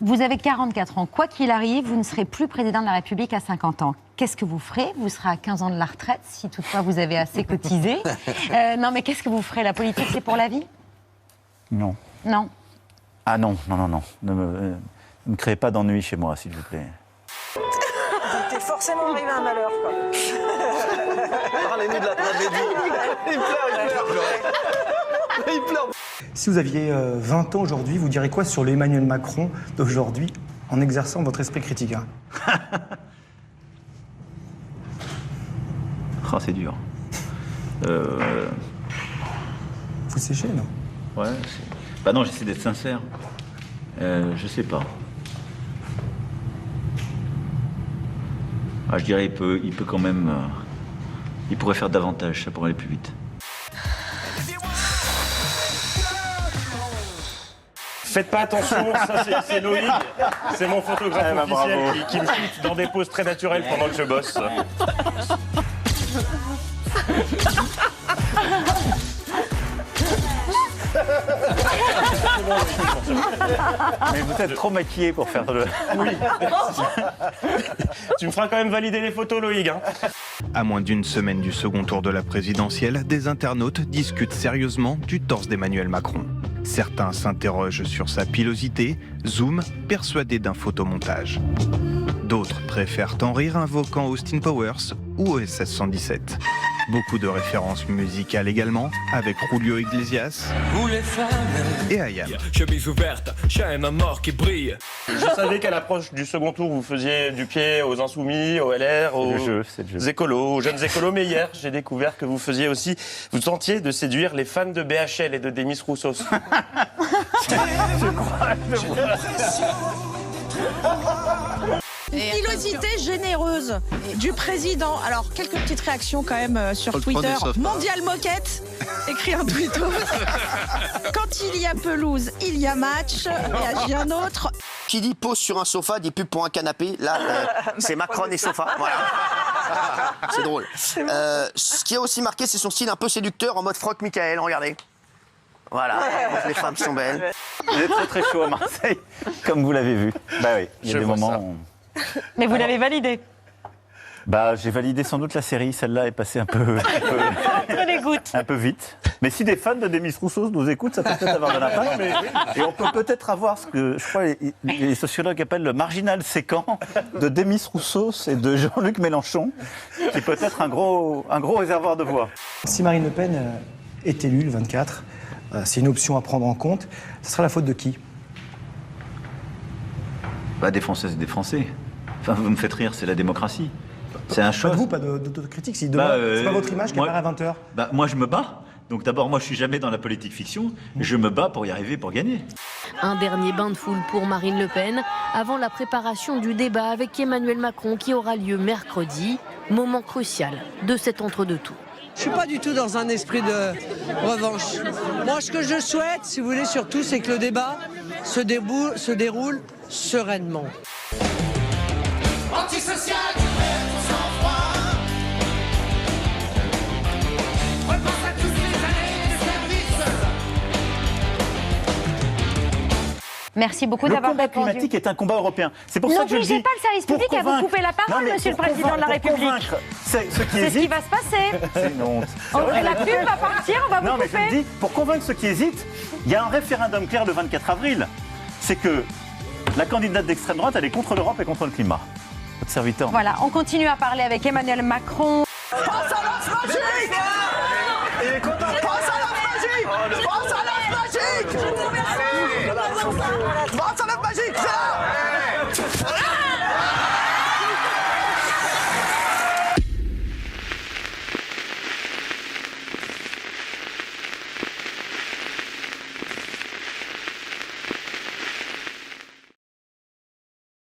Vous avez 44 ans. Quoi qu'il arrive, vous ne serez plus président de la République à 50 ans. Qu'est-ce que vous ferez? Vous serez à 15 ans de la retraite, si toutefois vous avez assez cotisé. Non, mais qu'est-ce que vous ferez? La politique, c'est pour la vie? Non. Non. Ah non. Ne me créez pas d'ennui chez moi, s'il vous plaît. T'es forcément arrivé à un malheur, quoi. Parlez-nous de la tragédie. Il pleure. Si vous aviez 20 ans aujourd'hui, vous direz quoi sur l'Emmanuel Macron d'aujourd'hui en exerçant votre esprit critique, hein? Oh, c'est dur. Vous séchez, non? Ouais. Bah non, j'essaie d'être sincère. Je sais pas. Ah, je dirais il peut quand même. Il pourrait faire davantage, ça pourrait aller plus vite. Faites pas attention, ça c'est Loïc, c'est mon photographe officiel qui me shoot dans des poses très naturelles pendant que je bosse. Mais vous êtes trop maquillé pour faire le... Oui. Tu me feras quand même valider les photos, Loïc. Hein. À moins d'une semaine du second tour de la présidentielle, des internautes discutent sérieusement du torse d'Emmanuel Macron. Certains s'interrogent sur sa pilosité, Zoom persuadé d'un photomontage. D'autres préfèrent en rire invoquant Austin Powers ou OSS 117. Beaucoup de références musicales également, avec Julio Iglesias et Ayam. Chemise ouverte, j'aime un mort qui brille. Je savais qu'à l'approche du second tour, vous faisiez du pied aux Insoumis, aux LR, aux écolos, aux jeunes écolos. Mais hier, j'ai découvert que vous faisiez aussi, vous tentiez de séduire les fans de BHL et de Demis Roussos. Pilosité généreuse du président. Alors, quelques petites réactions quand même sur Twitter. Mondial Moquette, écrit un tweetos. Quand il y a pelouse, il y a match. Réagit un autre. Qui dit pose sur un sofa, dit pub pour un canapé. Là, c'est Macron et sofa. Voilà. C'est drôle. Ce qui a aussi marqué, c'est son style un peu séducteur en mode froc Michael. Regardez. Voilà, les femmes sont belles. Vous êtes très très chaud à Marseille, comme vous l'avez vu. Bah oui, il y a des moments où... Mais vous l'avez validé. Bah, j'ai validé sans doute la série. Celle-là est passée un peu Entre les gouttes. un peu vite. Mais si des fans de Demis Roussos nous écoutent, ça peut peut-être avoir de l'impact. Et on peut peut-être avoir ce que je crois les sociologues appellent le marginal séquent de Demis Roussos et de Jean-Luc Mélenchon, qui peut être un gros réservoir de voix. Si Marine Le Pen est élue le 24, c'est une option à prendre en compte. Ce sera la faute de qui? Bah, des Françaises et des Français. Enfin, vous me faites rire, c'est la démocratie. C'est un choix. Pas de vous, pas d'autocritique. Si demain, c'est pas votre image qui apparaît à 20h. Bah, moi, je me bats. Donc d'abord, moi, je suis jamais dans la politique fiction. Je me bats pour y arriver, pour gagner. Un dernier bain de foule pour Marine Le Pen avant la préparation du débat avec Emmanuel Macron qui aura lieu mercredi. Moment crucial de cet entre-deux-tours. Je suis pas du tout dans un esprit de revanche. Moi, ce que je souhaite, si vous voulez, surtout, c'est que le débat se déroule sereinement. Antisocial, tu perds ton sang-froid. Repense à toutes les années de service. Merci beaucoup d'avoir répondu. Le combat climatique est un combat européen. C'est pour ça que je dis... N'obligez pas le service public à vous couper la parole, monsieur le Président de la République. C'est ce qui va se passer. C'est une honte. La pub va partir, on va vous couper. Non, mais je me dis, pour convaincre ceux qui hésitent, il y a un référendum clair le 24 avril. C'est que la candidate d'extrême droite, elle est contre l'Europe et contre le climat. Votre serviteur. Voilà, on continue à parler avec Emmanuel Macron. Pense à l'œuf magique. Il est content. Pense à l'œuf magique. Pense à l'œuf magique. Pense à